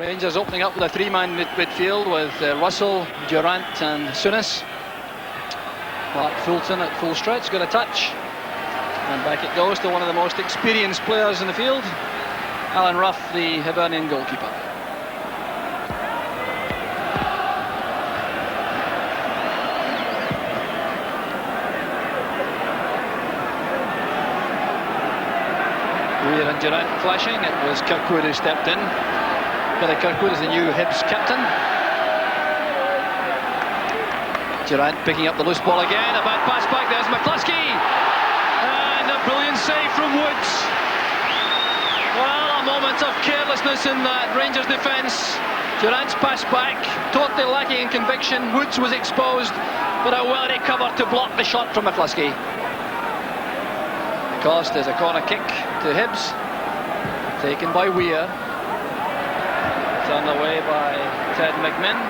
Rangers opening up with a three-man midfield with Russell, Durant and Souness. Mark Fulton at full stretch, got a touch. And back it goes to one of the most experienced players in the field, Alan Rough, the Hibernian goalkeeper. Weir and Durant clashing. It was Kirkwood who stepped in. Billy Kirkwood is the new Hibs captain. Durant picking up the loose ball again. A bad pass back. There's McCluskey. And a brilliant save from Woods. Well, a moment of carelessness in that Rangers defence. Durant's pass back, totally lacking in conviction. Woods was exposed, but a well-ready cover to block the shot from McCluskey. The cost is a corner kick to Hibs, taken by Weir. Turned away by Ted McMinn.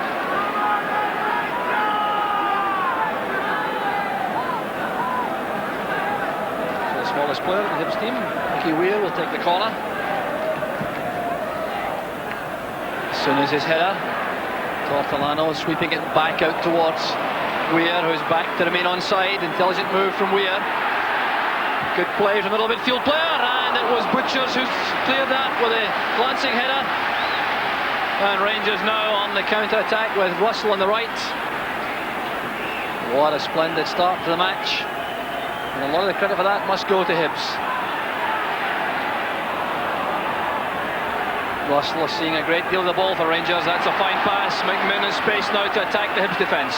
So the smallest player in the Hibs team, Mickey Weir, will take the corner. As soon as his header, Tortolano sweeping it back out towards Weir, who's back to remain onside. Intelligent move from Weir. Good play from the middle midfield player, and it was Butchers who's cleared that with a glancing header. And Rangers now on the counter-attack with Russell on the right. What a splendid start to the match. And a lot of the credit for that must go to Hibs. Russell is seeing a great deal of the ball for Rangers. That's a fine pass. McMinn in space now to attack the Hibs defence.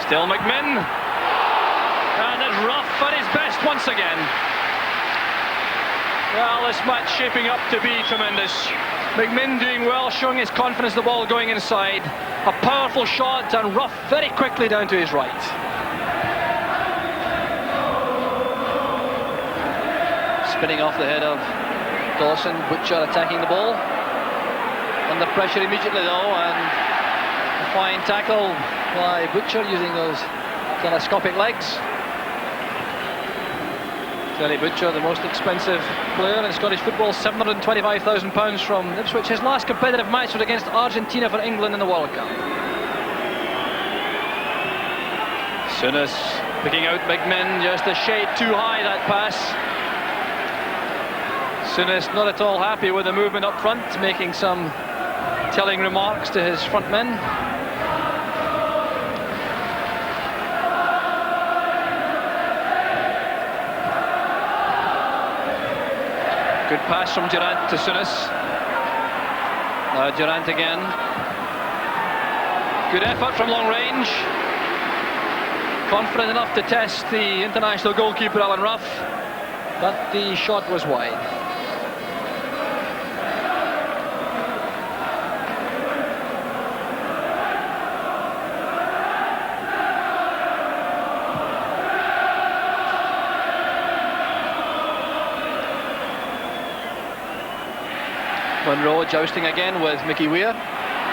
Still McMinn. And it's Rough at his best once again. Well, this match shaping up to be tremendous. McMinn doing well, showing his confidence, the ball going inside. A powerful shot, and Rough very quickly down to his right. Spinning off the head of Dawson, Butcher attacking the ball. Under pressure immediately though, and a fine tackle by Butcher using those telescopic legs. Terry Butcher, the most expensive player in Scottish football, £725,000 from Ipswich. His last competitive match was against Argentina for England in the World Cup. Souness picking out McMinn, just a shade too high that pass. Souness not at all happy with the movement up front, making some telling remarks to his front men. Good pass from Durant to Souness. Now Durant again. Good effort from long range. Confident enough to test the international goalkeeper Alan Rough, but the shot was wide. Monroe jousting again with Mickey Weir.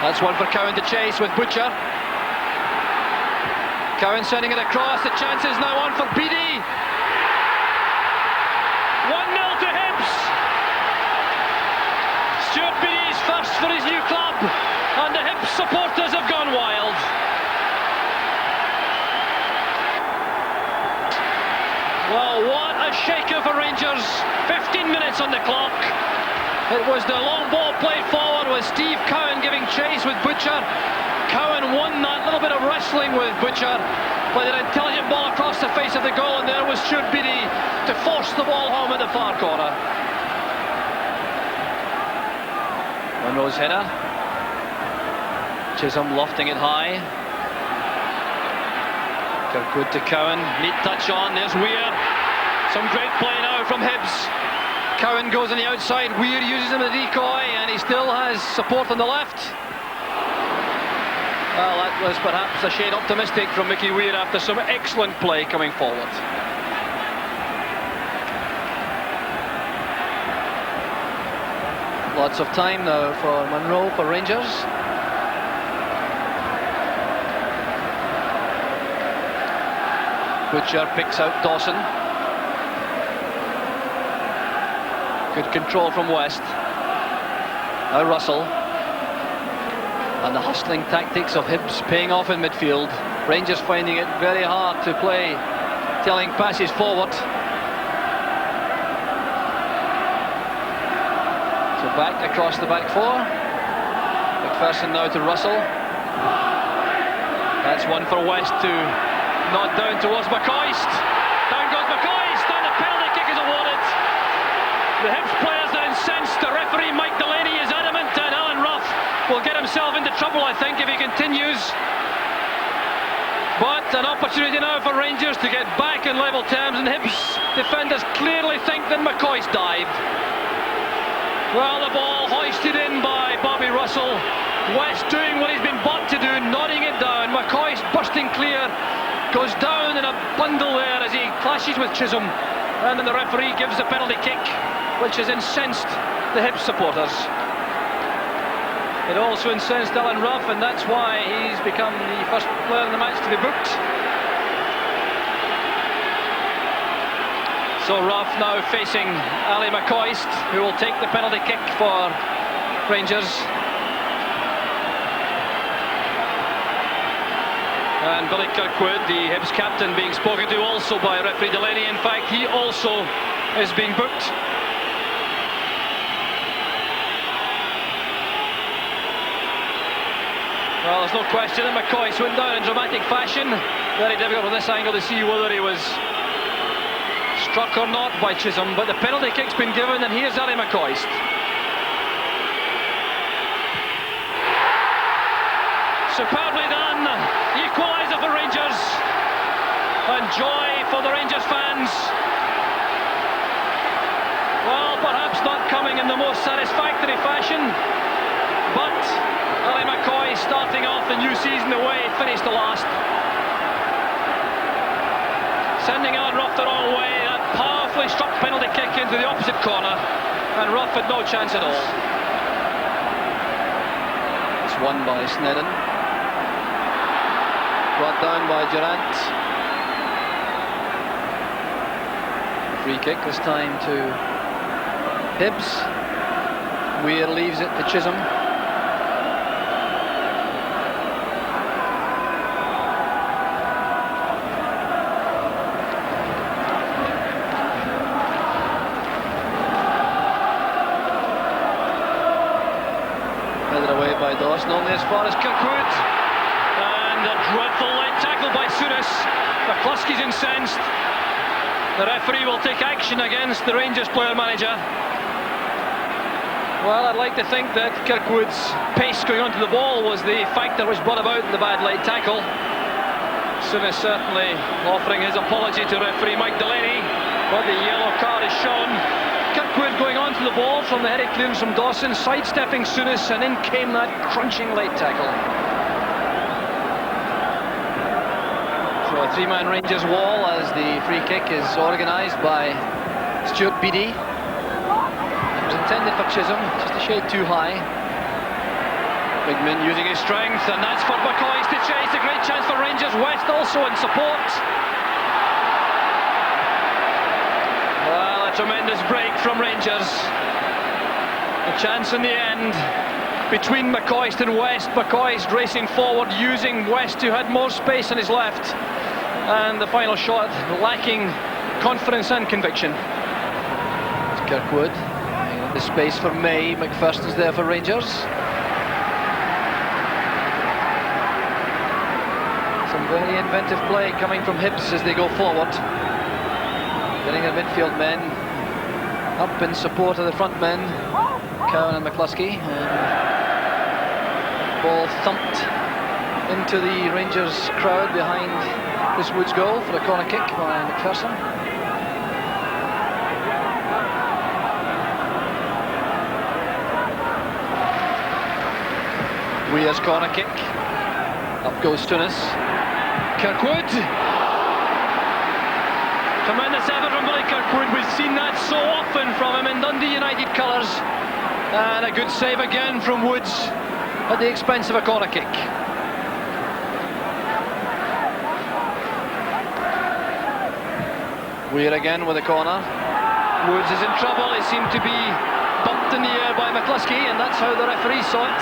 That's one for Cowan to chase with Butcher. Cowan sending it across. The chance is now on for Beattie. 1-0 to Hibs. Stuart Beattie's first for his new club, and the Hibs supporters have gone wild. Well, what a shaker for Rangers. 15 minutes on the clock. It was the long ball played forward with Steve Cowan giving chase with Butcher. Cowan won that little bit of wrestling with Butcher, but an intelligent ball across the face of the goal, and there was Stuart Beattie to force the ball home at the far corner. Monroe's header. Chisholm lofting it high. Kirkwood to Cowan. Neat touch on. There's Weir. Some great play now from Hibs. Cowan goes on the outside, Weir uses him as a decoy, and he still has support on the left. Well, that was perhaps a shade optimistic from Mickey Weir after some excellent play coming forward. Lots of time now for Monroe for Rangers. Butcher picks out Dawson. Good control from West. Now Russell. And the hustling tactics of Hibs paying off in midfield. Rangers finding it very hard to play telling passes forward. So back across the back four. McPherson now to Russell. That's one for West to nod down towards McCoist. Down goes McCoist, and the penalty kick is awarded. The Hibs players are incensed. The referee Mike Delaney is adamant, and Alan Rough will get himself into trouble, I think, if he continues. But an opportunity now for Rangers to get back in level terms, and Hibs defenders clearly think that McCoist dived. Well, the ball hoisted in by Bobby Russell. West doing what he's been bought to do, nodding it down. McCoist bursting clear, goes down in a bundle there as he clashes with Chisholm. And then the referee gives the penalty kick, which has incensed the Hibs supporters. It also incensed Alan Rough, and that's why he's become the first player in the match to be booked. So Rough now facing Ali McCoist, who will take the penalty kick for Rangers. And Billy Kirkwood, the Hibs captain, being spoken to also by referee Delaney. In fact, he also is being booked. Well, there's no question that McCoist went down in dramatic fashion. Very difficult from this angle to see whether he was struck or not by Chisholm, but the penalty kick's been given, and here's Ali McCoist. Superbly done. Equaliser for Rangers, and joy for the Rangers fans. Well, perhaps not coming in the most satisfactory fashion, but Ali McCoy starting off the new season the way he finished the last. Sending Alan Rough the wrong way. That powerfully struck penalty kick into the opposite corner, and Rough had no chance at all. It's won by Snedden. Brought down by Durant. Free kick this time to Hibs. Weir leaves it to Chisholm. Headed away by Dawson, only as far as Kirkwood. And a dreadful leg tackle by Souness. McCluskey's incensed. The referee will take action against the Rangers player manager. Well, I'd like to think that Kirkwood's pace going onto the ball was the factor which brought about the bad leg tackle. Souness certainly offering his apology to referee Mike Delaney, but the yellow card is shown. Kirkwood going onto the ball from the headed clearance from Dawson, sidestepping Souness, and in came that crunching leg tackle. So a three-man Rangers wall as the free kick is organised by Stuart Beattie. It was intended for Chisholm, just a shade too high. Bigman using his strength, and that's for McCoist to chase. A great chance for Rangers. West also in support. Well, a tremendous break from Rangers. A chance in the end between McCoist and West. McCoist racing forward, using West, who had more space on his left. And the final shot lacking confidence and conviction. It's Kirkwood. The space for May. McPherson's there for Rangers. Some very inventive play coming from Hibs as they go forward. Getting their midfield men up in support of the front men, Cowan and McCluskey. And ball thumped into the Rangers crowd behind Chris Wood's goal for a corner kick by McPherson. Weir's corner kick. Up goes Souness. Kirkwood. Tremendous effort from Billy Kirkwood. We've seen that so often from him in Dundee United colours. And a good save again from Woods at the expense of a corner kick. Weir again with a corner. Woods is in trouble. He seemed to be bumped in the air by McCluskey, and that's how the referee saw it.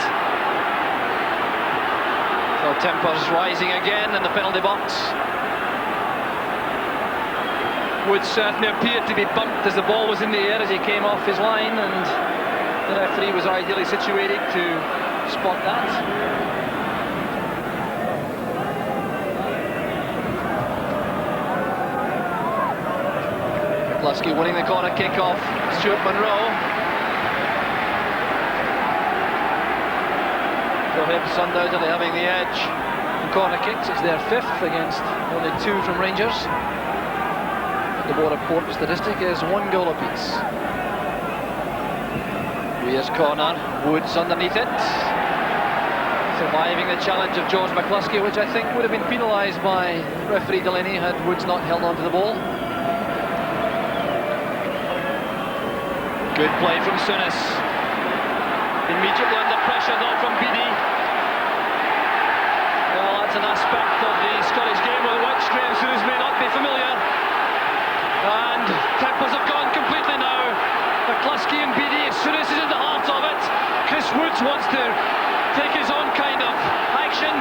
So tempers rising again in the penalty box. Woods certainly appeared to be bumped as the ball was in the air as he came off his line, and the referee was ideally situated to spot that. McCluskey winning the corner kick off Stuart Monroe. So Hibs undoubtedly having the edge in corner kicks. It's their 5th against only 2 from Rangers. The Board of Port statistic is 1 goal apiece. Weir's corner, Woods underneath it. Surviving the challenge of George McCluskey, which I think would have been penalised by referee Delaney had Woods not held on to the ball. Good play from Souness. Immediately under pressure though from Beattie. Well, that's an aspect of the Scottish game with which Graeme Souness may not be familiar. And tempers have gone completely now. McCluskey and Beattie, Souness is in the heart of it. Chris Woods wants to take his own kind of action.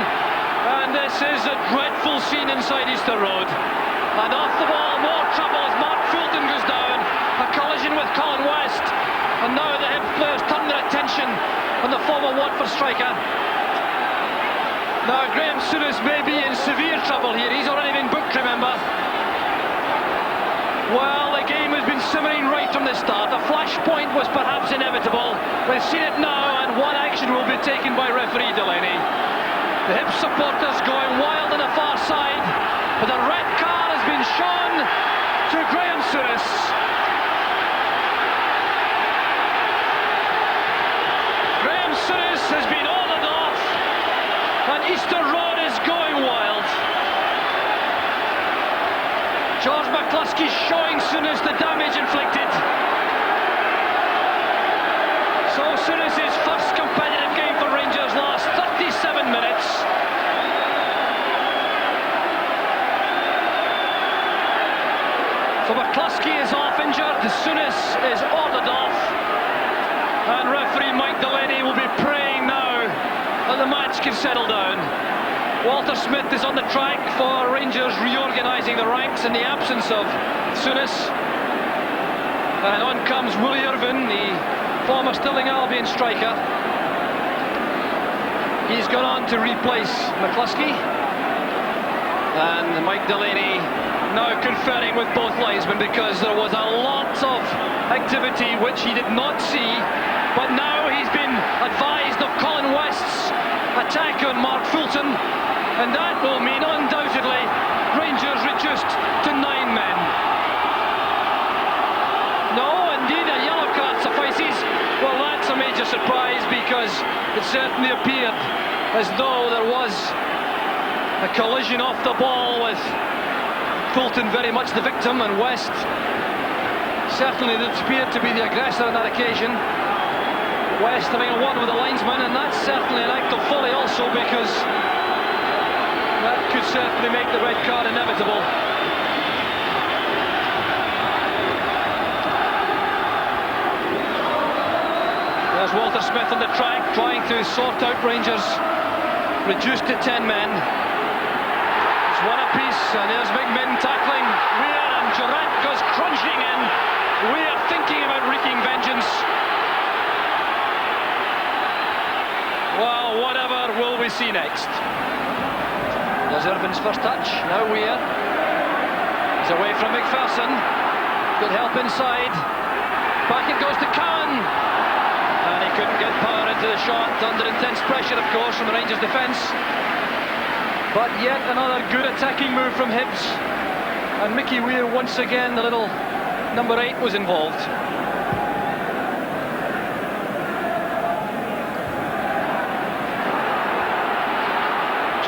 And this is a dreadful scene inside Easter Road. And off the ball, more trouble as Mark Fulton goes down. A collision with Colin West, and now the Hibs players turn their attention on the former Watford striker. Now Graeme Souness may be in severe trouble here. He's already been booked, remember. Well, the game has been simmering right from the start. A flashpoint was perhaps inevitable. We've seen it now, and one action will be taken by referee Delaney. The Hibs supporters going wild on the far side, but a red card has been shown to Graeme Souness. Souness has been ordered off, and Easter Road is going wild. George McCluskey showing Souness the damage inflicted. So Souness' first competitive game for Rangers last 37 minutes. So McCluskey is off injured, Souness is ordered off. And referee Mike Delaney will be praying now that the match can settle down. Walter Smith is on the track for Rangers reorganising the ranks in the absence of Souness. And on comes Willie Irvine, the former Stirling Albion striker. He's gone on to replace McCluskey. And Mike Delaney now conferring with both linesmen because there was a lot of activity which he did not see. But now he's been advised of Colin West's attack on Mark Fulton, and that will mean undoubtedly Rangers reduced to 9 men. No, indeed, a yellow card suffices. Well, that's a major surprise because it certainly appeared as though there was a collision off the ball with Fulton very much the victim, and West certainly appeared to be the aggressor on that occasion. West having a word with the linesman, and that's certainly an act of folly also, because that could certainly make the red card inevitable. There's Walter Smith on the track trying to sort out Rangers, reduced to 10 men. It's one apiece, and there's McMinn tackling Weir, and Durant goes crunching in. Weir thinking about wreaking vengeance. Well, whatever will we see next? There's Irvine's first touch, now Weir. He's away from McPherson. Good help inside. Back it goes to Cowan. And he couldn't get power into the shot, under intense pressure, of course, from the Rangers defence. But yet another good attacking move from Hibs. And Mickey Weir, once again, the little number 8 was involved.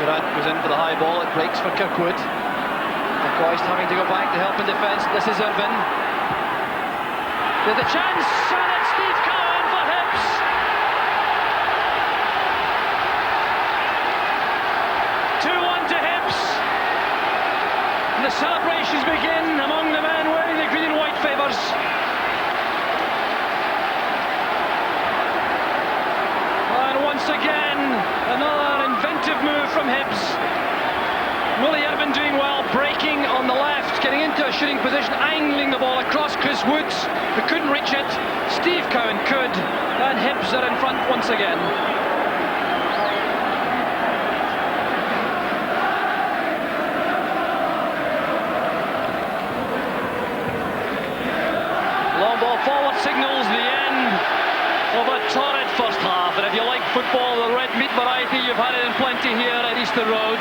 Durant goes in for the high ball, it breaks for Kirkwood. McCoist having to go back to help in defence. This is Irvine. There's a chance, and it's Steve Cowan for Hibs. To Hibs. And the celebrations begin among the men wearing the green and white favours. once again. Another inventive move from Hibs. Willie Irvin doing well, breaking on the left, getting into a shooting position, angling the ball across Chris Woods, who couldn't reach it. Steve Cowan could, and Hibs are in front once again. Long ball forward signals the end of a torrid first half, and if you like football, the red meat variety, you've had it in plenty here at Easter Road.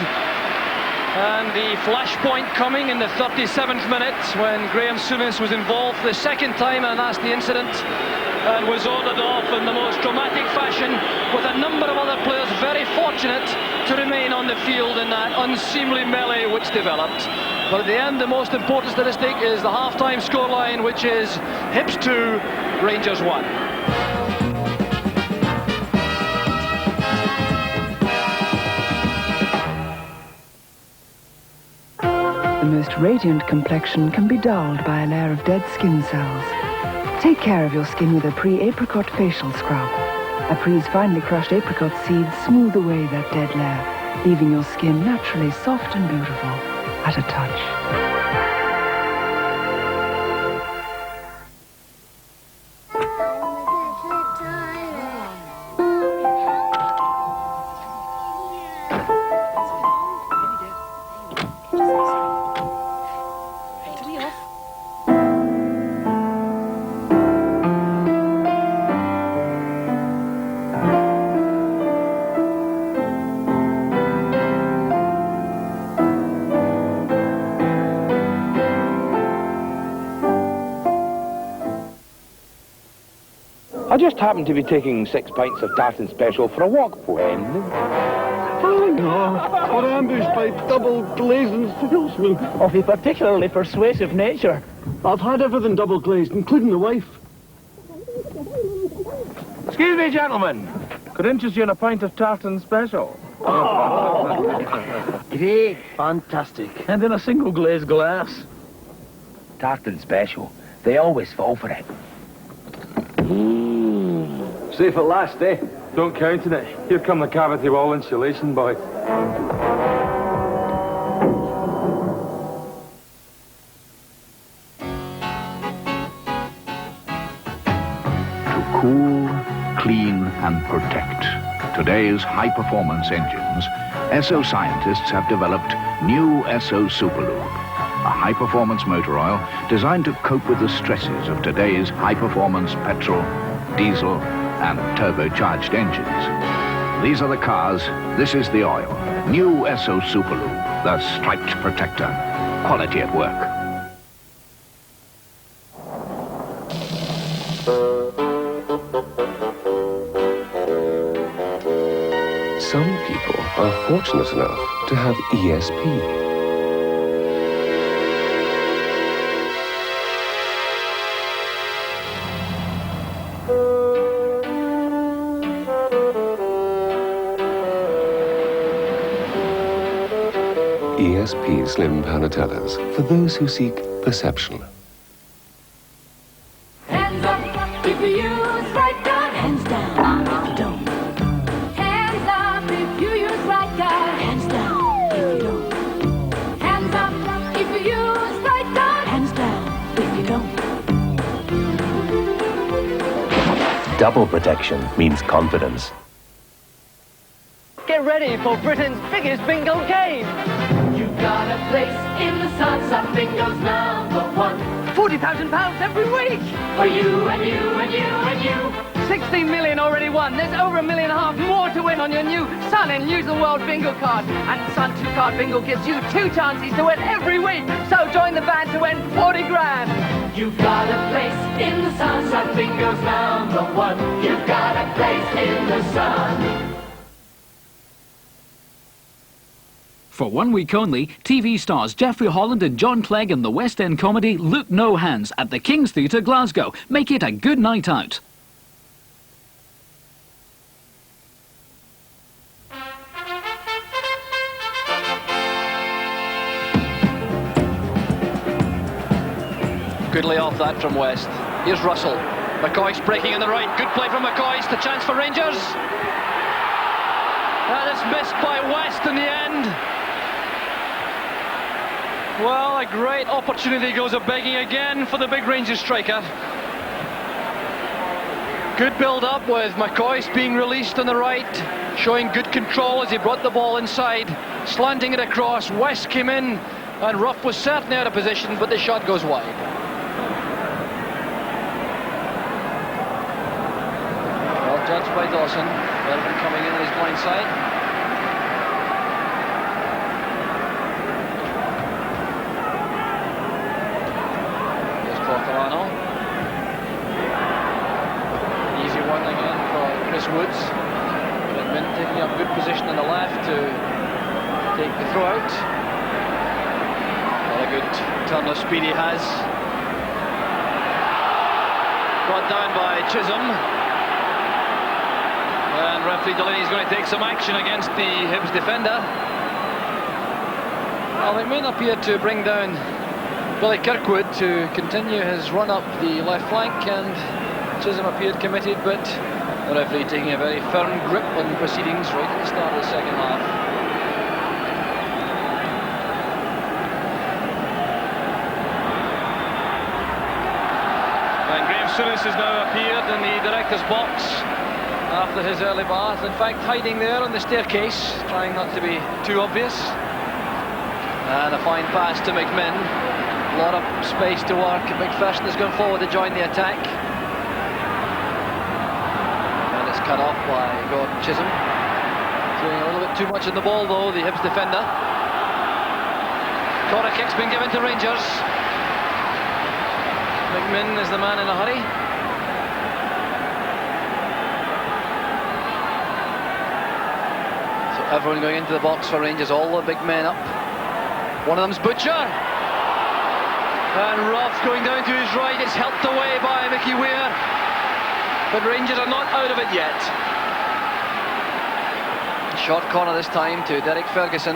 And the flashpoint coming in the 37th minute when Graeme Souness was involved the second time, and that's the incident, and was ordered off in the most dramatic fashion, with a number of other players very fortunate to remain on the field in that unseemly melee which developed. But at the end, the most important statistic is the half-time scoreline, which is Hibs 2, Rangers 1. The most radiant complexion can be dulled by a layer of dead skin cells. Take care of your skin with a Apricot facial scrub. Apre's finely crushed apricot seeds smooth away that dead layer, leaving your skin naturally soft and beautiful at a touch. I just happened to be taking 6 pints of tartan special for a walk when... Oh no, we're ambushed by double glazing salesmen. Of a particularly persuasive nature. I've had everything double glazed, including the wife. Excuse me, gentlemen. Could interest you in a pint of tartan special. Great, fantastic. And in a single glazed glass. Tartan special. They always fall for it. Safe at last, eh? Don't count on it. Here come the cavity wall insulation boys. To cool, clean and protect today's high-performance engines, Esso scientists have developed new Esso Superlube, a high-performance motor oil designed to cope with the stresses of today's high-performance petrol, diesel and turbocharged engines. These are the cars, this is the oil. New Esso Superlube, the striped protector. Quality at work. Some people are fortunate enough to have ESP. ESP Slim Panatellas for those who seek perception. Hands up if you use right guard. Hands down if you don't. Hands up if you use right guard. Hands down if you don't. Hands up if you use right guard. Hands down if you don't. Double protection means confidence. Get ready for Britain's biggest bingo game. You've got a place in the sun. Some bingo's #1. £40,000 every week. For you and you and you and you. 16 million already won. There's over £1.5 million more to win on your new Sun and Use the World bingo card. And Sun 2-card bingo gives you 2 chances to win every week. So join the band to win 40 grand. You've got a place in the sun. Sun bingo's #1. You've got a place in the sun. For 1 week only, TV stars Geoffrey Holland and John Clegg in the West End comedy Look No Hands at the King's Theatre, Glasgow. Make it a good night out. Good lay off that from West. Here's Russell. McCoy's breaking on the right. Good play from McCoy's. The chance for Rangers. And it's missed by West in the end. Well, a great opportunity goes a-begging again for the big Rangers striker. Good build-up with McCoist being released on the right, showing good control as he brought the ball inside, slanting it across. West came in, and Rough was certainly out of position, but the shot goes wide. Well judged by Dawson. Irvin coming in on his blind side. Easy one again for Chris Woods. Redmond taking up good position on the left to take the throw out. What a good turn of speed he has. Brought down by Chisholm. And referee Delaney is going to take some action against the Hibs defender. Well, McMinn appeared to bring down Billy Kirkwood to continue his run up the left flank, and Chisholm appeared committed, but the referee taking a very firm grip on proceedings right at the start of the second half. And Graeme Souness has now appeared in the director's box after his early bath, in fact hiding there on the staircase, trying not to be too obvious. And a fine pass to McMinn. A lot of space to work. McPherson is going forward to join the attack. And it's cut off by Gordon Chisholm. Doing a little bit too much in the ball though, the Hibs defender. Corner kick's been given to Rangers. McMinn is the man in a hurry. So everyone going into the box for Rangers, all the big men up. One of them's Butcher. And Roth going down to his right, it's helped away by Mickey Weir, but Rangers are not out of it yet. Short corner this time to Derek Ferguson.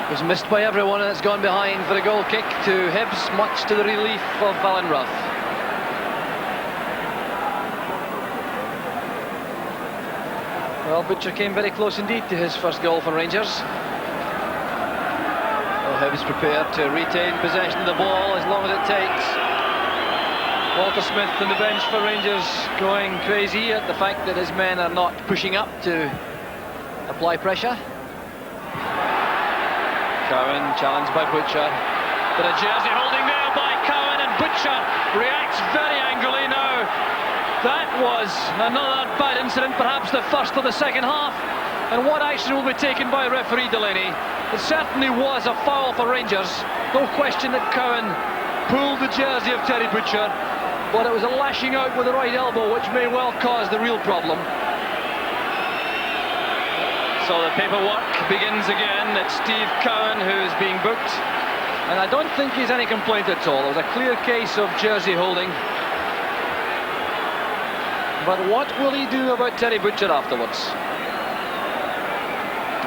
It was missed by everyone, and it's gone behind for a goal kick to Hibs, much to the relief of Alan Roth. Well, Butcher came very close indeed to his first goal for Rangers. Hibs prepared to retain possession of the ball as long as it takes. Walter Smith on the bench for Rangers going crazy at the fact that his men are not pushing up to apply pressure. Cowan challenged by Butcher. But a jersey holding there by Cowan, and Butcher reacts very angrily now. That was another bad incident, perhaps the first of the second half. And what action will be taken by referee Delaney? It certainly was a foul for Rangers. No question that Cowan pulled the jersey of Terry Butcher, but it was a lashing out with the right elbow, which may well cause the real problem. So the paperwork begins again. It's Steve Cowan who is being booked, and I don't think he's any complaint at all. It was a clear case of jersey holding. But what will he do about Terry Butcher afterwards?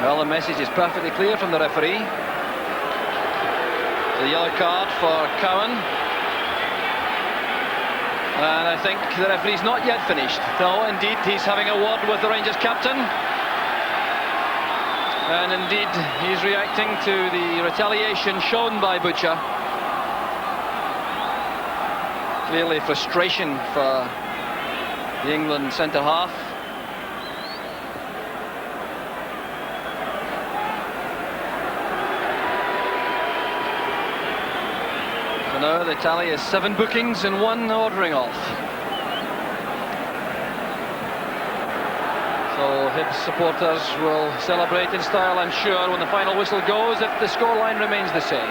Well, the message is perfectly clear from the referee. The yellow card for Cowan. And I think the referee's not yet finished. No, indeed, he's having a word with the Rangers captain. And indeed, he's reacting to the retaliation shown by Butcher. Clearly frustration for the England centre-half. So now the tally is 7 bookings and 1 ordering off. So Hibs supporters will celebrate in style, I'm sure, when the final whistle goes, if the scoreline remains the same.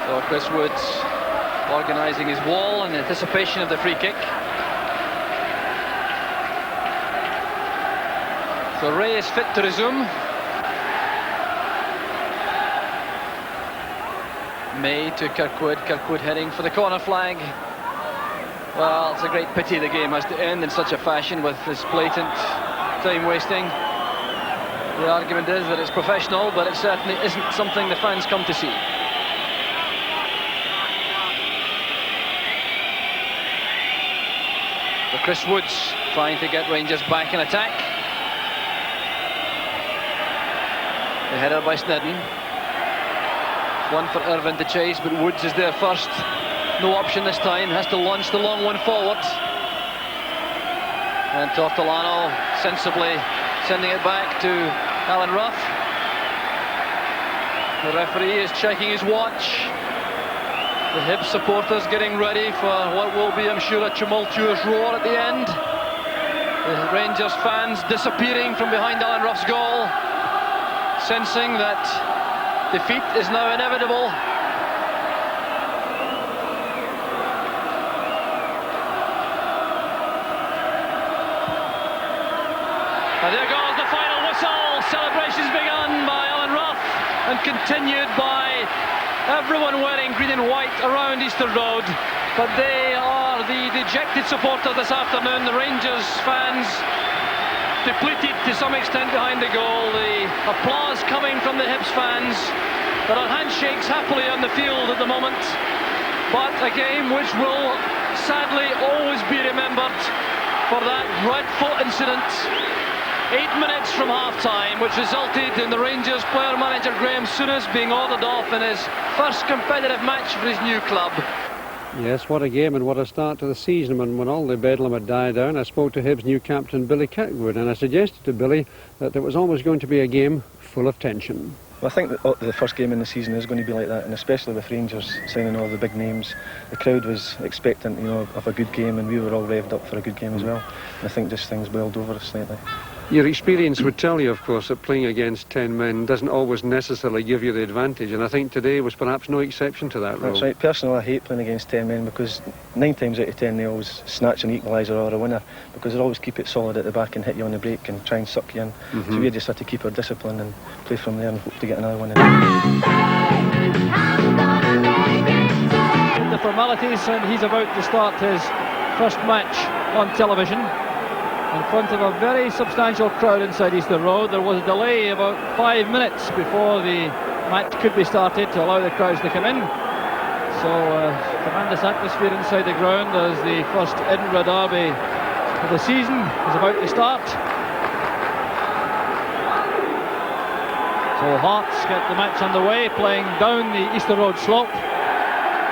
So Chris Woods organising his wall in anticipation of the free kick. So Ray is fit to resume. May to Kirkwood, Kirkwood heading for the corner flag. Well, it's a great pity the game has to end in such a fashion with this blatant time wasting. The argument is that it's professional, but it certainly isn't something the fans come to see. for Chris Woods, trying to get Rangers back in attack. The header by Snedden. One for Irvine to chase, but Woods is there first. No option this time, has to launch the long one forward. And Tortolano sensibly sending it back to Alan Ruff. The referee is checking his watch. The Hibs supporters getting ready for what will be, I'm sure, a tumultuous roar at the end. The Rangers fans disappearing from behind Alan Ruff's goal, sensing that defeat is now inevitable. And there goes the final whistle. Celebrations begun by Alan Ruff and continued by everyone wearing green and white around Easter Road. But they are the dejected supporter this afternoon. The Rangers fans depleted to some extent behind the goal. The applause coming from the Hibs fans. There are handshakes happily on the field at the moment. But a game which will sadly always be remembered for that dreadful incident 8 minutes from half-time, which resulted in the Rangers player-manager Graeme Souness being ordered off in his first competitive match for his new club. Yes, what a game and what a start to the season. When all the bedlam had died down, I spoke to Hibs' new captain Billy Kirkwood, and I suggested to Billy that there was always going to be a game full of tension. Well, I think that the first game in the season is going to be like that, and especially with Rangers signing all the big names. The crowd was expectant, of a good game, and we were all revved up for a good game as well. And I think just things boiled over us slightly. Your experience would tell you, of course, that playing against 10 men doesn't always necessarily give you the advantage, and I think today was perhaps no exception to that rule. That's right. Personally, I hate playing against 10 men because 9 times out of 10 they always snatch an equaliser or a winner, because they always keep it solid at the back and hit you on the break and try and suck you in. So we just had to keep our discipline and play from there and hope to get another one in. The formalities, and he's about to start his first match on television in front of a very substantial crowd inside Easter Road. There was a delay about 5 minutes before the match could be started to allow the crowds to come in. So tremendous atmosphere inside the ground as the first Edinburgh derby of the season is about to start. So Hearts get the match underway, playing down the Easter Road slope.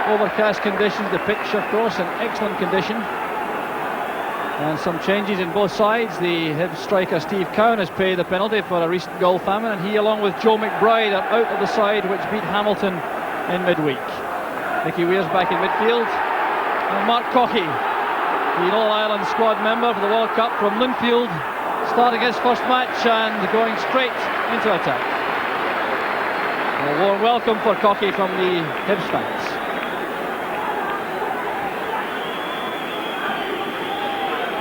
Overcast conditions, the pitch of course in excellent condition. And some changes in both sides. The Hibs striker Steve Cowan has paid the penalty for a recent goal famine, and he along with Joe McBride are out of the side which beat Hamilton in midweek. Nicky Weir's back in midfield, and Mark Cockey, the All-Ireland squad member for the World Cup from Linfield, starting his first match and going straight into attack. A warm welcome for Cockey from the Hibs fans.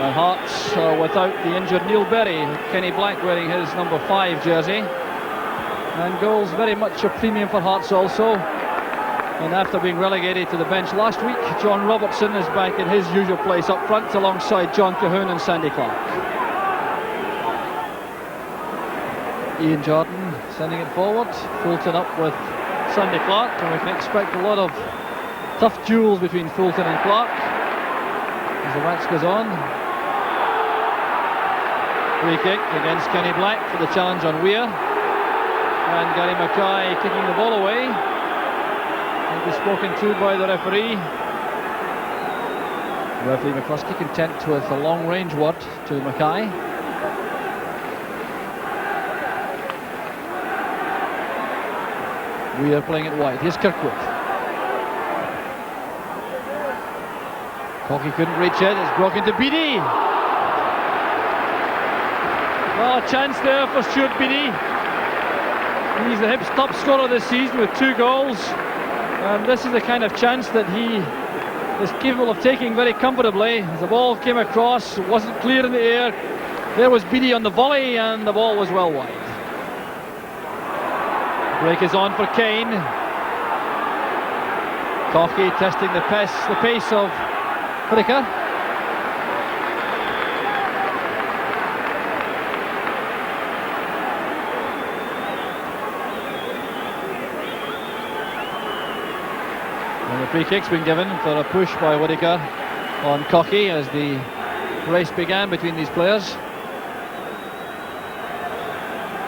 And Hearts without the injured Neil Berry, Kenny Black wearing his number 5 jersey. And goals very much a premium for Hearts also. And after being relegated to the bench last week, John Robertson is back in his usual place up front alongside John Cahoon and Sandy Clark. Ian Jordan sending it forward, Fulton up with Sandy Clark, and we can expect a lot of tough duels between Fulton and Clark as the match goes on. Free kick against Kenny Black for the challenge on Weir, and Gary Mackay kicking the ball away. He'll be spoken to by the referee. Referee McCluskey content with a long range word to Mackay. Weir playing it wide. Here's Kirkwood. Cockey couldn't reach it. It's broken to Beattie. Well, a chance there for Stuart Beattie. He's the Hibs top scorer this season with 2 goals. And this is the kind of chance that he is capable of taking very comfortably. As the ball came across, it wasn't clear in the air. There was Beattie on the volley, and the ball was well wide. Break is on for Kane. Cockey testing the pace of Whittaker. And the free kick's been given for a push by Whittaker on Cockey as the race began between these players.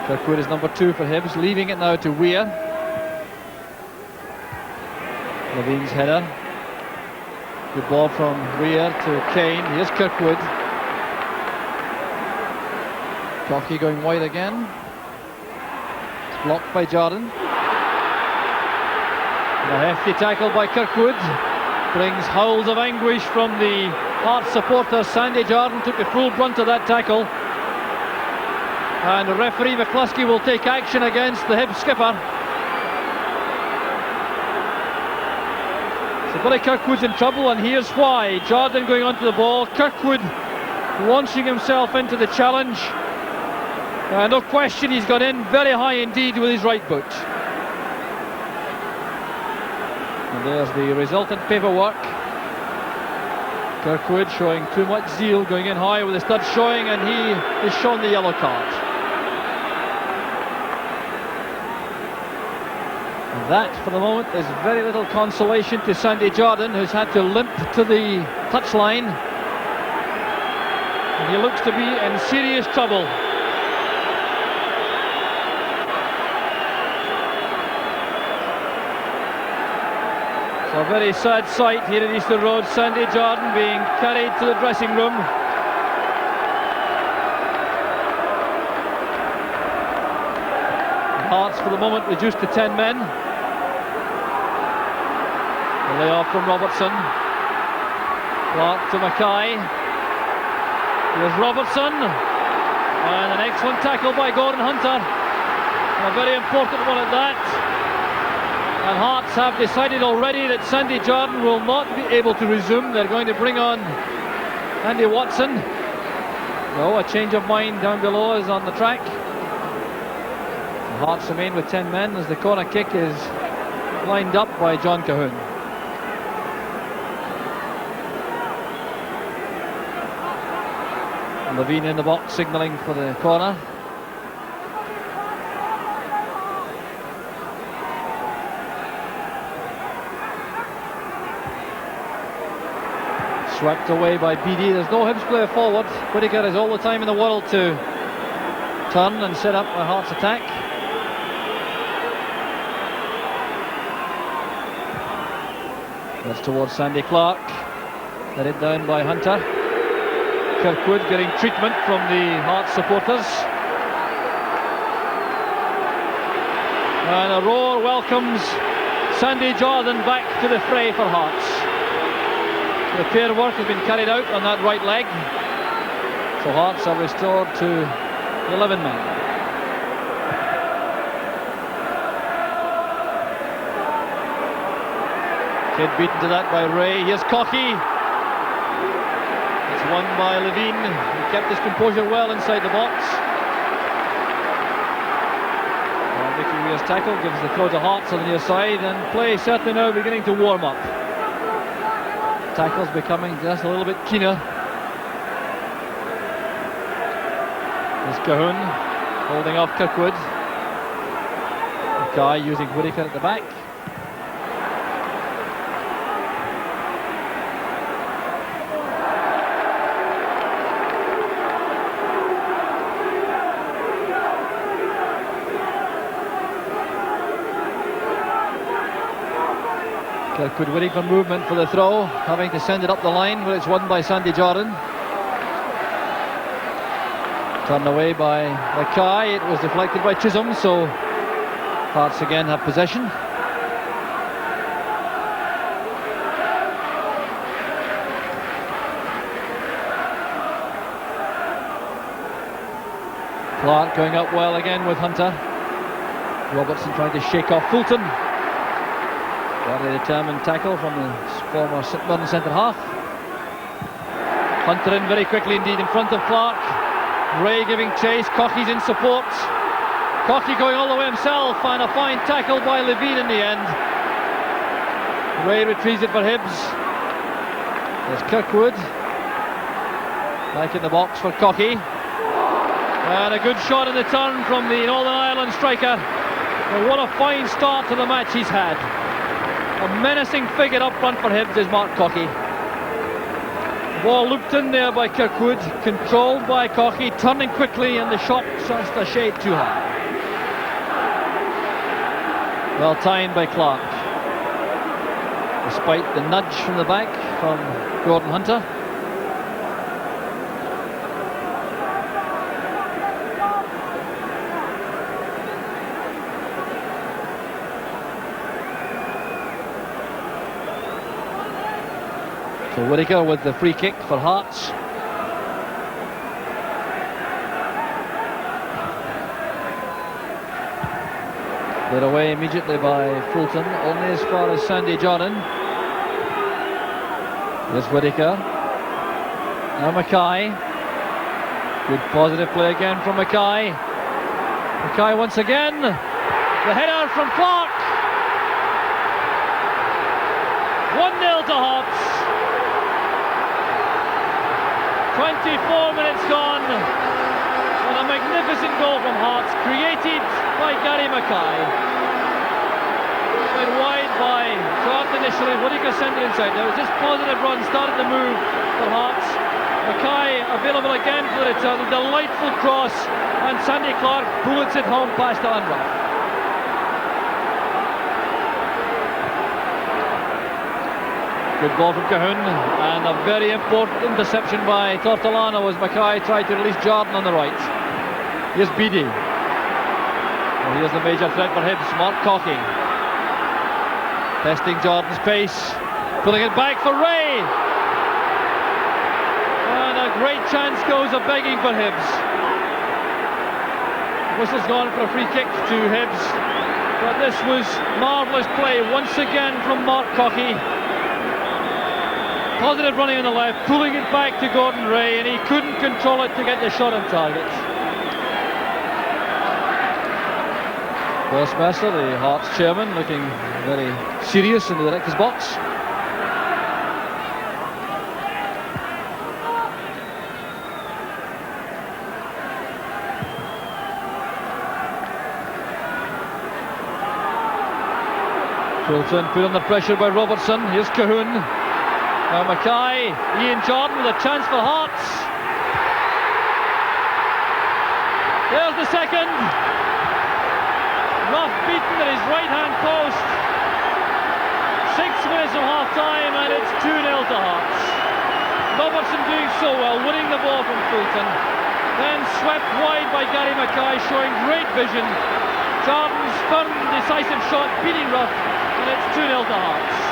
Kirkwood is number 2 for Hibs, leaving it now to Weir. Levine's header. Good ball from Weir to Kane. Here's Kirkwood. Cocky going wide again. It's blocked by Jordan. A hefty tackle by Kirkwood brings howls of anguish from the Hearts supporters. Sandy Jordan took the full brunt of that tackle. And referee McCluskey will take action against the Hibs skipper. So Billy Kirkwood's in trouble, and here's why. Jordan going onto the ball, Kirkwood launching himself into the challenge. No question, he's got in very high indeed with his right boot. And there's the resultant paperwork. Kirkwood showing too much zeal, going in high with the stud showing, and he is shown the yellow card. And that, for the moment, is very little consolation to Sandy Jordan, who's had to limp to the touchline. And he looks to be in serious trouble. So a very sad sight here at Easter Road. Sandy Jordan being carried to the dressing room. Hearts for the moment reduced to 10 men. The layoff from Robertson. Clark to Mackay. Here's Robertson. And an excellent tackle by Gordon Hunter. And a very important one at that. And Hearts have decided already that Sandy Jordan will not be able to resume. They're going to bring on Andy Watson. No, a change of mind down below is on the track. Hearts remain with 10 men as the corner kick is lined up by John Cahoon. Levine in the box signalling for the corner. Swept away by BD. There's no Hibs player forward. Whittaker has all the time in the world to turn and set up a Hearts attack. That's towards Sandy Clark. Let it down by Hunter. Kirkwood getting treatment from the Hearts supporters. And a roar welcomes Sandy Jordan back to the fray for Hearts. Repair work has been carried out on that right leg. So Hearts are restored to 11 men. Kid beaten to that by Ray. Here's Cocky. It's won by Levine. He kept his composure well inside the box. Mickey Weir's tackle gives the throw to Hearts on the near side, and play certainly now beginning to warm up. Tackles becoming just a little bit keener. There's Cahoon holding off Kirkwood. Guy using Whittaker at the back. Kirkwood waiting for movement for the throw, having to send it up the line where it's won by Sandy Jordan. Turned away by Mackay. It was deflected by Chisholm, so Hearts again have possession. Clark going up well again with Hunter. Robertson trying to shake off Fulton. Very determined tackle from the former St Mirren centre half. Hunter in very quickly indeed in front of Clark. Ray giving chase. Cocky's in support. Cocky going all the way himself, and a fine tackle by Levine in the end. Ray retrieves it for Hibs. There's Kirkwood back in the box for Cocky, and a good shot in the turn from the Northern Ireland striker. Well, what a fine start to the match he's had. A menacing figure up front for Hibs is Mark Cocky. Ball looped in there by Kirkwood, controlled by Cocky, turning quickly, and the shot just a shade too high. Well timed by Clark, despite the nudge from the back from Gordon Hunter. So Whittaker with the free kick for Hearts. Led away immediately by Fulton, only as far as Sandy Jordan. There's Whittaker. Now Mackay. Good positive play again from Mackay. Mackay once again. The header from Clark. 1-0 to Hearts. 24 minutes gone, and a magnificent goal from Hearts, created by Gary Mackay. Went wide by Jordan initially, Whittaker sent it inside. There was this positive run, started the move for Hearts. Mackay available again for the return, a delightful cross, and Sandy Clark bullets it home past Alan Ruff. Good ball from Cahoon, and a very important interception by Tortolano as Mackay tried to release Jordan on the right. Here's Beattie. Well, here's the major threat for Hibs, Mark Cocky. Testing Jordan's pace, pulling it back for Ray. And a great chance goes a begging for Hibs. Whistle's gone for a free kick to Hibs, but this was marvellous play once again from Mark Cocky. Positive running on the left, pulling it back to Gordon Ray, and he couldn't control it to get the shot on target. Boss Mercer, the Hearts chairman, looking very serious in the director's box. Fulton put under pressure by Robertson. Here's Cahoon. Now Mackay, Ian Jordan with a chance for Hearts. There's the second. Ruff beaten at his right hand post. 6 minutes of half time, and it's 2-0 to Hearts. Robertson doing so well, winning the ball from Fulton. Then swept wide by Gary Mackay, showing great vision. Jordan's firm, decisive shot beating Ruff, and it's 2-0 to Hearts.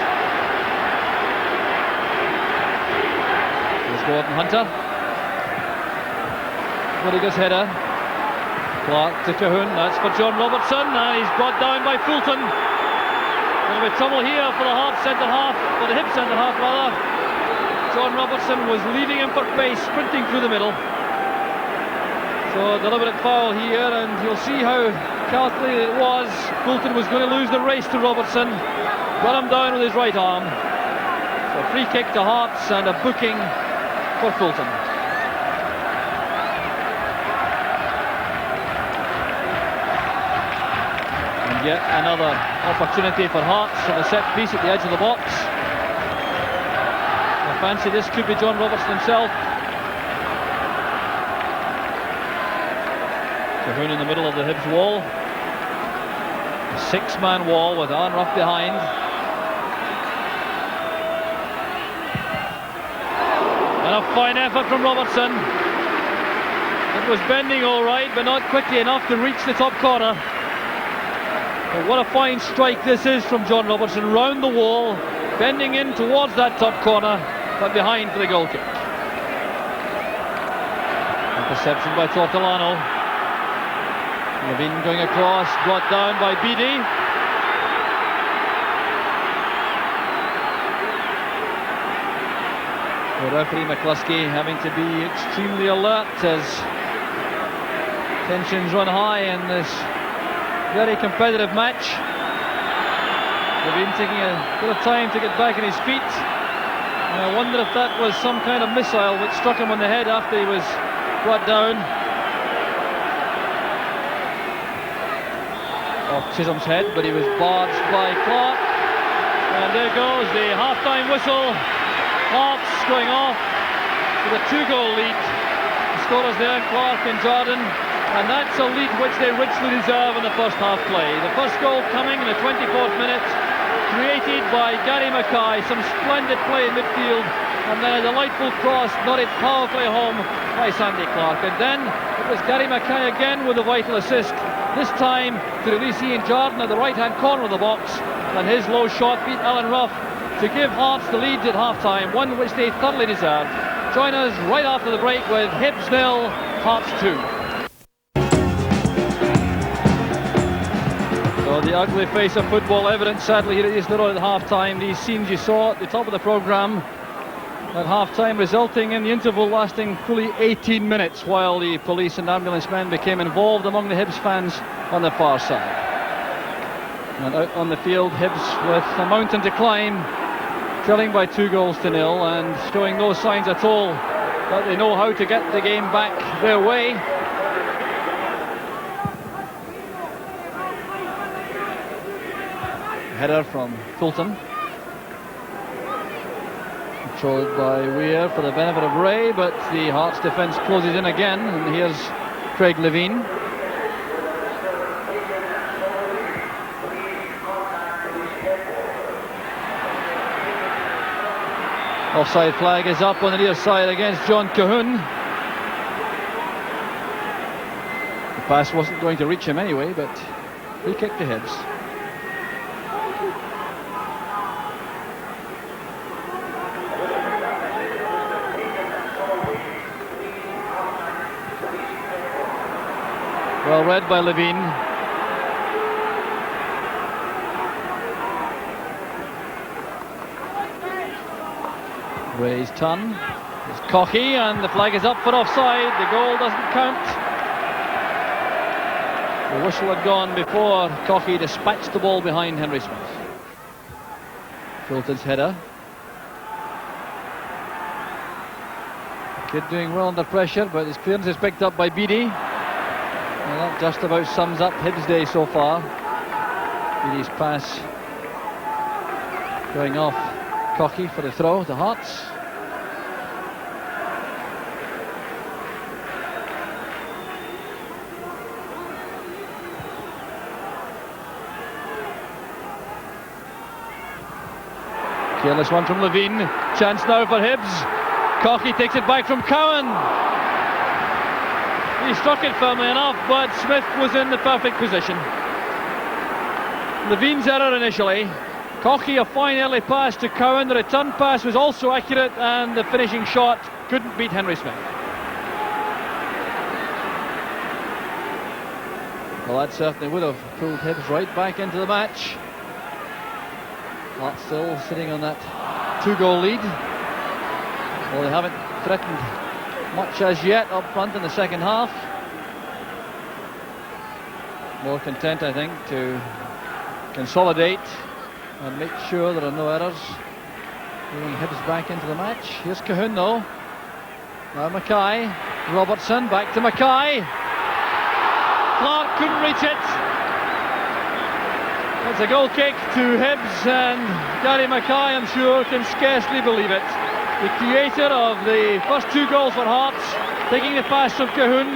Gordon Hunter. Whittaker's header. Clark to Cahoon. That's for John Robertson, and he's brought down by Fulton. Going to be trouble here for the Hearts centre half, for the Hibs centre half rather. John Robertson was leaving him for pace, sprinting through the middle. So a deliberate foul here, and you'll see how calculated it was. Fulton was going to lose the race to Robertson. Got him down with his right arm. So a free kick to Hearts and a booking for Fulton. And yet another opportunity for Hearts from a set piece at the edge of the box. I fancy this could be John Robertson himself. Cahoon in the middle of the Hibs wall. A 6-man wall with Aaron Ruff behind. And a fine effort from Robertson. It was bending all right, but not quickly enough to reach the top corner. But what a fine strike this is from John Robertson, round the wall, bending in towards that top corner, but behind for the goal kick. Interception by Tortolano. Levine going across, brought down by Beattie. The referee McCluskey having to be extremely alert as tensions run high in this very competitive match. Levine taking a bit of time to get back on his feet. And I wonder if that was some kind of missile which struck him on the head after he was brought down. Off Chisholm's head, but he was barged by Clark. And there goes the half-time whistle. Hearts going off with a 2-goal lead. The scorers there, Clark and Jordan, and that's a lead which they richly deserve in the first half play. The first goal coming in the 24th minute, created by Gary Mackay. Some splendid play in midfield, and then a delightful cross knotted powerfully home by Sandy Clark. And then it was Gary Mackay again with a vital assist, this time to release Ian Jordan at the right hand corner of the box, and his low shot beat Alan Ruff to give Hearts the lead at half time, one which they thoroughly deserved. Join us right after the break with Hibs 0, Hearts 2. So the ugly face of football evident sadly here at East Road at half time. These scenes you saw at the top of the programme at half time, resulting in the interval lasting fully 18 minutes while the police and ambulance men became involved among the Hibs fans on the far side. And out on the field, Hibs with a mountain to climb, trailing by 2-0 and showing no signs at all that they know how to get the game back their way. Header from Fulton, controlled by Weir for the benefit of Ray, but the Hearts defence closes in again, and here's Craig Levine. Offside flag is up on the near side against John Cahoon. The pass wasn't going to reach him anyway, but free kick to Hibs. Well read by Levine. Ray's turn. It's Cocky, and the flag is up for offside. The goal doesn't count. The whistle had gone before Cocky dispatched the ball behind Henry Smith. Fulton's header. Kid doing well under pressure, but his clearance is picked up by Beattie. Well, that just about sums up Hibs' day so far. Beattie's pass going off Cocky for the throw to Hearts. Careless one from Levine. Chance now for Hibs. Cocky takes it back from Cowan. He struck it firmly enough, but Smith was in the perfect position. Levine's error initially. Cocky a fine early pass to Cowan. The return pass was also accurate, and the finishing shot couldn't beat Henry Smith. Well, that certainly would have pulled Hibs right back into the match. Hearts still sitting on that 2-goal lead. Well, they haven't threatened much as yet up front in the second half. More content, I think, to consolidate and make sure there are no errors. Bringing Hibs back into the match. Here's Cahoon though. Now Mackay. Robertson back to Mackay. Clark couldn't reach it. It's a goal kick to Hibs, and Gary Mackay, I'm sure, can scarcely believe it. The creator of the first 2 goals for Hearts, taking the pass from Cahoon,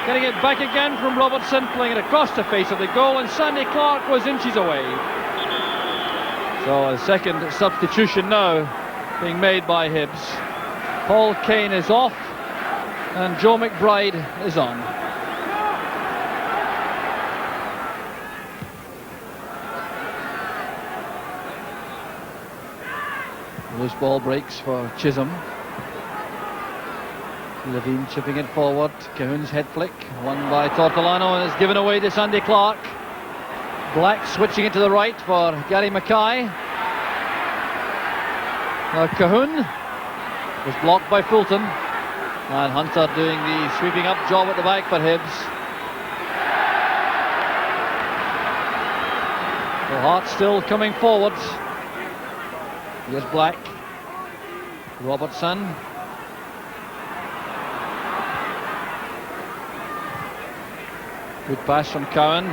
getting it back again from Robertson, playing it across the face of the goal, and Sandy Clark was inches away. So a second substitution now being made by Hibs. Paul Kane is off, and Joe McBride is on. Loose ball breaks for Chisholm. Levine chipping it forward. Cahoon's head flick, won by Tortolano, and is given away to Sandy Clark. Black switching it to the right for Gary Mackay. Now Cahoon was blocked by Fulton, and Hunter doing the sweeping up job at the back for Hibs. The Hearts still coming forwards. Here's Black. Robertson. Good pass from Cowan.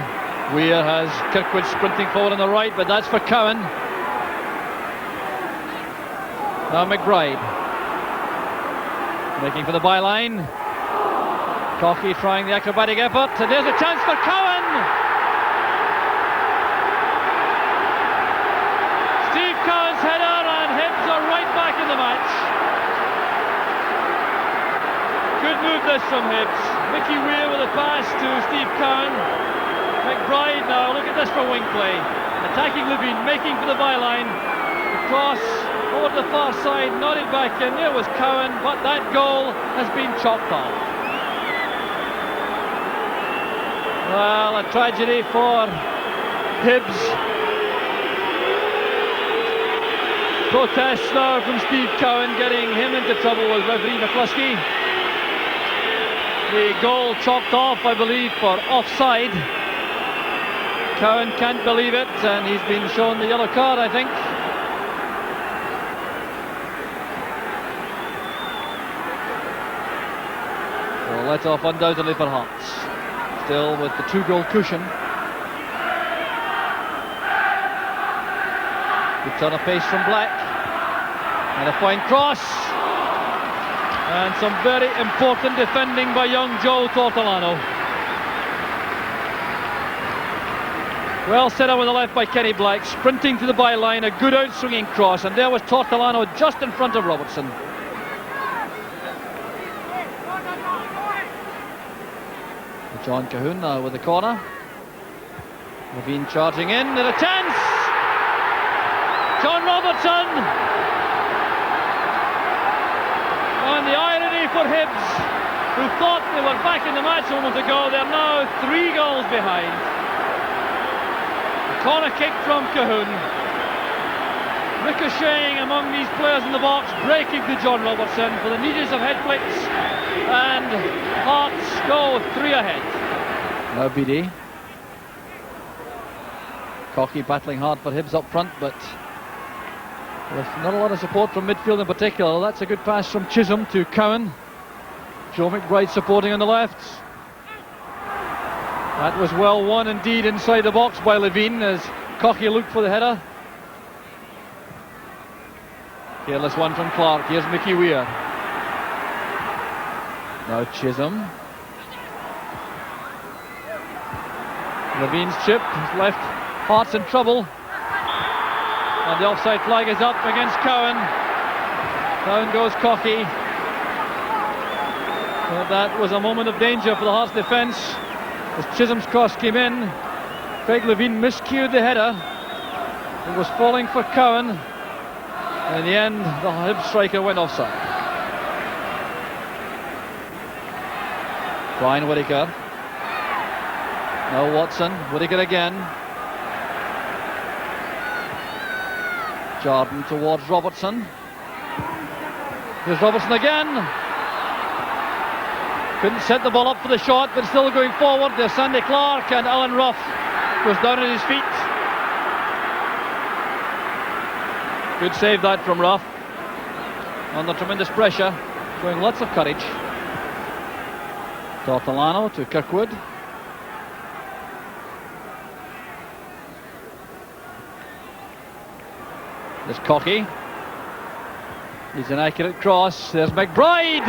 Weir has Kirkwood sprinting forward on the right, but that's for Cowan. Now McBride. Making for the byline. Cocky trying the acrobatic effort, and there's a chance for Cowan. Steve Cowan's header, and Hibs are right back in the match. Good move this from Hibs. Mickey Weir with a pass to Steve Cowan. McBride now, look at this for wing play. Attacking Levine, making for the byline. The cross over to the far side, nodded back in. There was Cowan, but that goal has been chopped off. Well, a tragedy for Hibs. Protest now from Steve Cowan, getting him into trouble with referee McCluskey. The goal chopped off, I believe, for offside. Cowan can't believe it, and he's been shown the yellow card, I think. So let off undoubtedly for Hearts. Still with the 2-goal cushion. Good turn of pace from Black. And a fine cross. And some very important defending by young Joe Tortolano. Well set up with the left by Kenny Black, sprinting to the byline, a good out-swinging cross, and there was Tortolano just in front of Robertson. John Cahoon now with the corner. Levine charging in, and a chance! John Robertson! And the irony for Hibs, who thought they were back in the match a moment ago, they're now 3 goals behind. The corner kick from Cahoon. Ricocheting among these players in the box, breaking to John Robertson for the needles of head flicks, and Hearts go 3 ahead. Now BD. Cocky battling hard for Hibs up front, but with not a lot of support from midfield in particular. That's a good pass from Chisholm to Cowan. Joe McBride supporting on the left. That was well won indeed inside the box by Levine as Cocky looked for the header. Careless one from Clark. Here's Mickey Weir. Now Chisholm. Levine's chip has left Hearts in trouble. And the offside flag is up against Cowan. Down goes Cocky. But that was a moment of danger for the Hearts defence as Chisholm's cross came in. Craig Levine miscued the header. It was falling for Cowan. And in the end, the Hibs striker went offside. Brian Whittaker. Now Watson. Whittaker again. Jordan towards Robertson. Here's Robertson again. Couldn't set the ball up for the shot, but still going forward. There's Sandy Clark, and Alan Ruff goes down on his feet. Good save that from Ruff. Under tremendous pressure, showing lots of courage. Tortolano to Kirkwood. There's Cocky. He's an accurate cross. There's McBride.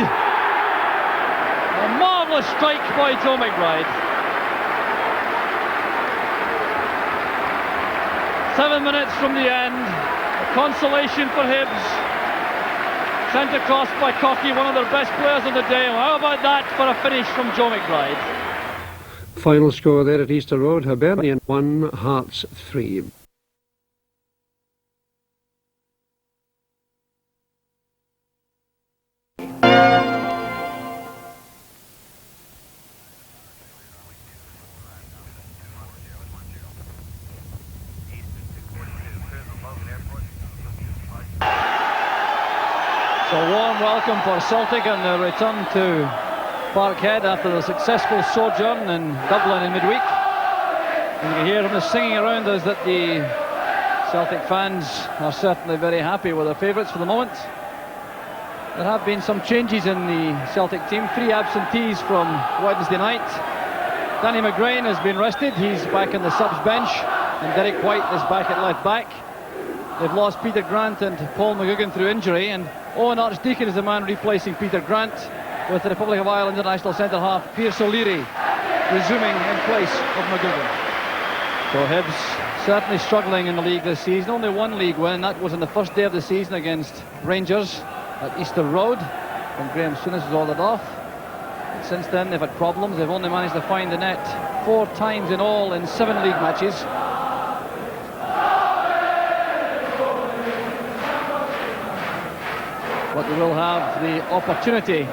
A marvellous strike by Joe McBride. 7 minutes from the end. A consolation for Hibs. Sent across by Cocky, one of their best players on the day. How about that for a finish from Joe McBride? Final score there at Easter Road, Hibernian 1, Hearts 3. So a warm welcome for Celtic and their return to Parkhead after the successful sojourn in Dublin in midweek. And you can hear from the singing around us that the Celtic fans are certainly very happy with their favourites for the moment. There have been some changes in the Celtic team. 3 absentees from Wednesday night. Danny McGrain has been rested. He's back on the subs bench. And Derek White is back at left back. They've lost Peter Grant and Paul McGugan through injury, and Owen Archdeacon is the man replacing Peter Grant, with the Republic of Ireland international centre-half Pierce O'Leary resuming in place of McGugan. So Hibs certainly struggling in the league this season. Only one league win, that was on the first day of the season against Rangers at Easter Road, when Graeme Souness was ordered off. But since then they've had problems. They've only managed to find the net 4 times in all in 7 league matches. But they will have the opportunity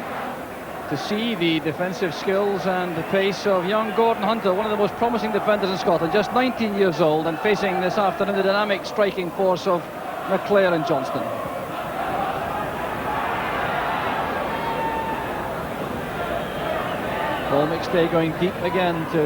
to see the defensive skills and the pace of young Gordon Hunter, one of the most promising defenders in Scotland, just 19 years old, and facing this afternoon the dynamic striking force of McClair and Johnston. Paul McStay going deep again to